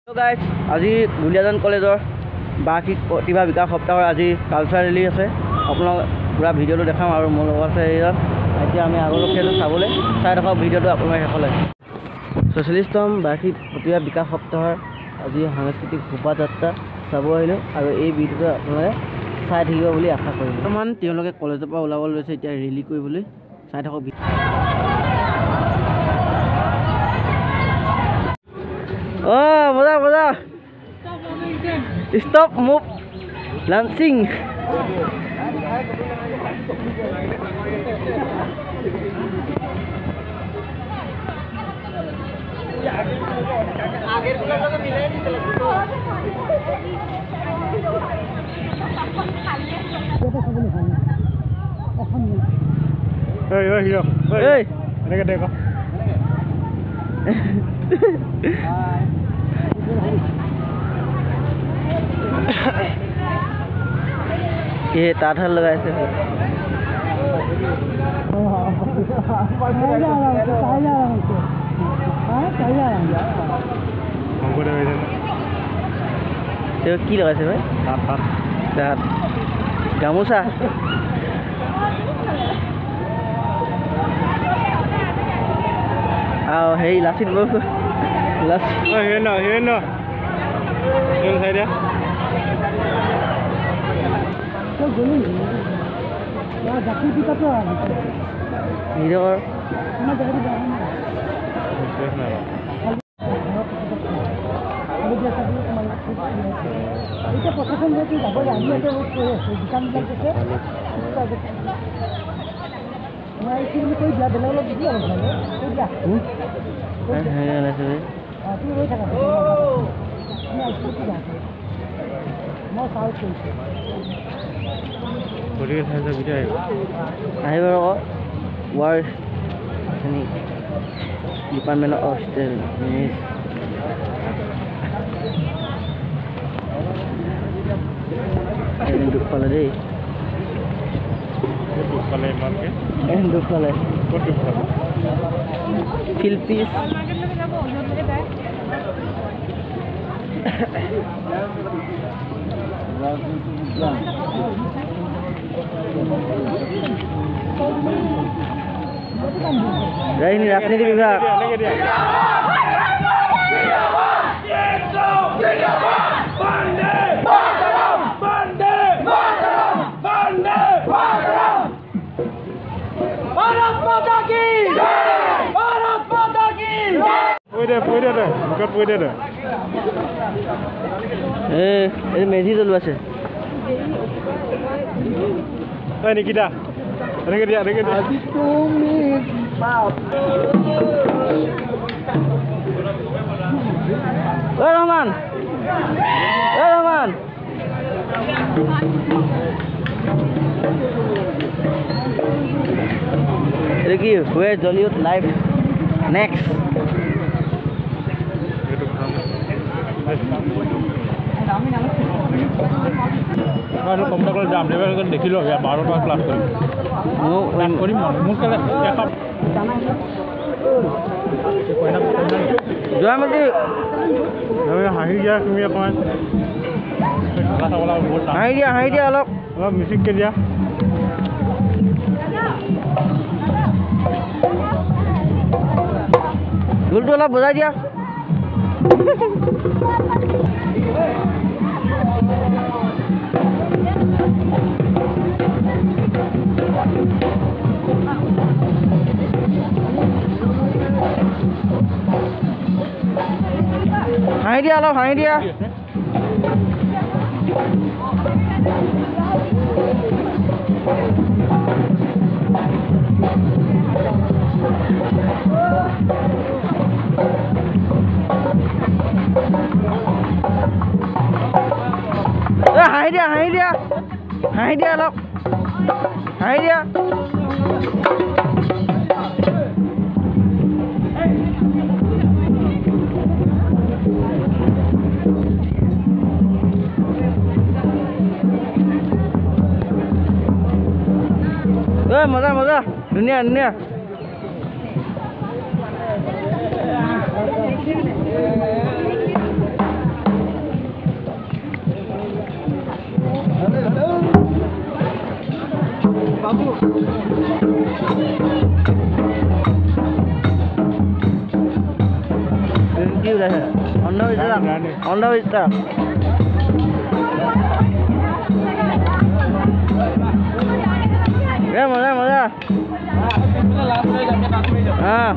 Hello guys, আজি দুলিয়াজান কলেজৰ বাৰ্ষিক প্ৰতিভা বিকাশ সপ্তাহৰ আজি কালচাৰ ৰেলী আছে। আপোনাক পুৰা ভিডিঅ'টো দেখাম আৰু মোৰ লগত আছে ইয়াত। এতিয়া আমি আগলৈ খেল চাবলৈ চাই থাকক ভিডিঅ'টো আপোনালোকে শেষলৈ। ৪৬তম বাৰ্ষিক প্ৰতিভা বিকাশ সপ্তাহৰ আজি সাংস্কৃতিক শোভাযাত্ৰা চাব আহিলোঁ আৰু এই ভিডিঅ'টো আপোনালোকে চাই থাকিব বুলি আশা কৰিলোঁ। বৰ্তমান তেওঁলোকে কলেজৰ পৰা ওলাব লৈছে এতিয়া ৰেলী কৰিবলৈ। চাই থাকক। Oh, mula. Stop move. Launching. Hey. ये ताठल लगाए थे की लगाए थे भाई गामोसा आओ हे लासित बो लासित हे न साइड या War ini Department of State ini duk pala deh duk pala Philippines ini राजनीति विभाग मेजी चलू আছে Nikita dia Rahman Ricky, where Jollywood live next Kalau kamu kalau jam level kan dekilo ya baru pas kelas kali. Kelas kali mungkin ya kap. Jual mati. Ya hari dia kami apa? Kelas awal buat. Hari dia alok. Alok musik ke dia. Dulu lah bola dia. Hai dia loh, hai dia. Hai dia loh. Hai dia. Masa dunia কি ওলাইছে অন্ধবিশ্বাস মজা মজা হ্যাঁ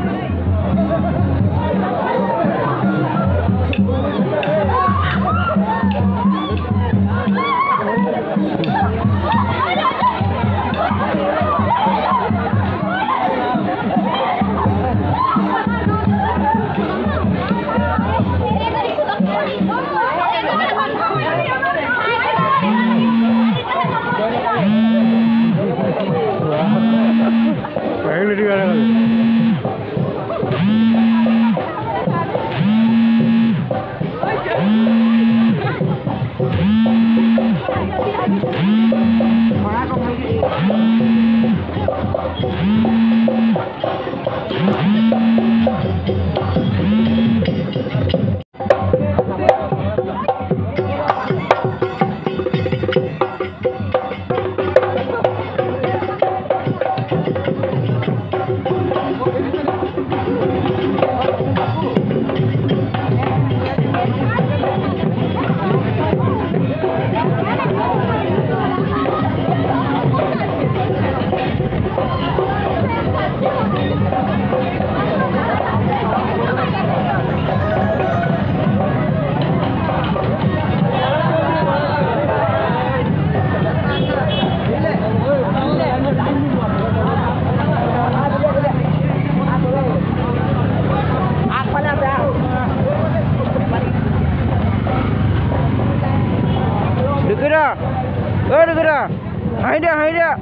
Hai dia.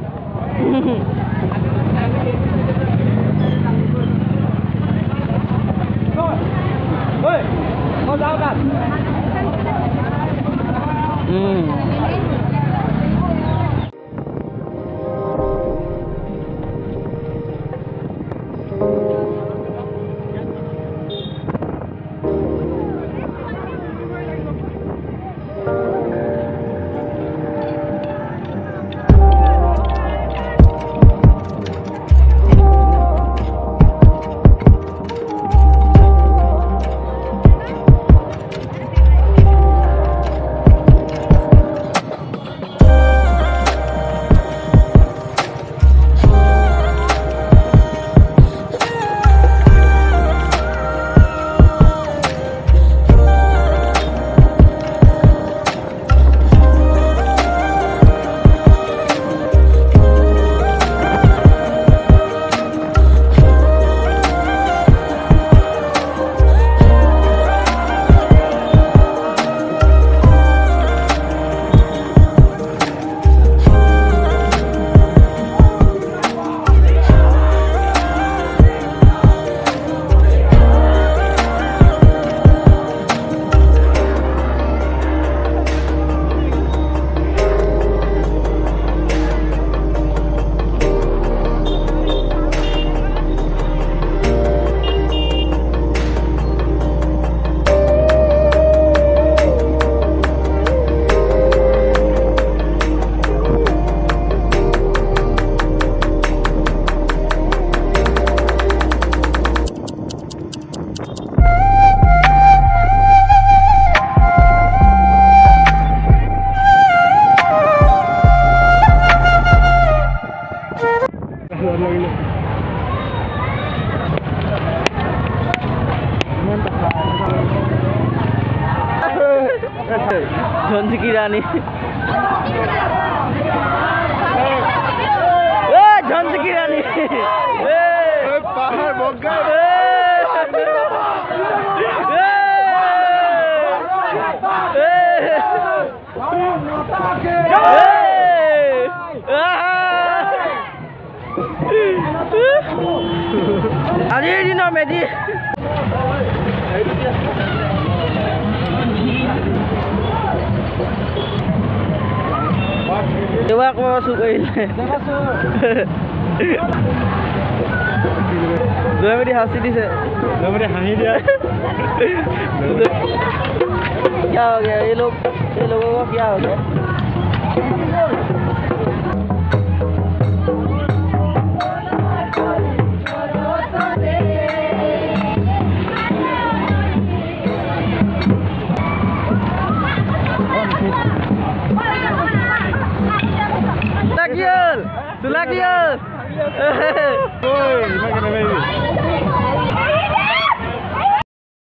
Oi, mau tahu kan? झंझी की रानी झंझी की रानी पहाड़ আজিৰ দিনৰ মেধি দেৱা কো সুকইলে জয়মতি হাসি দিছে জয়মতি হাঁহি দিয়া क्या हो गया ये लोगों को क्या हो गया হ'ল চোলা কি হ'ল ঐ ইমান কেনেকৈ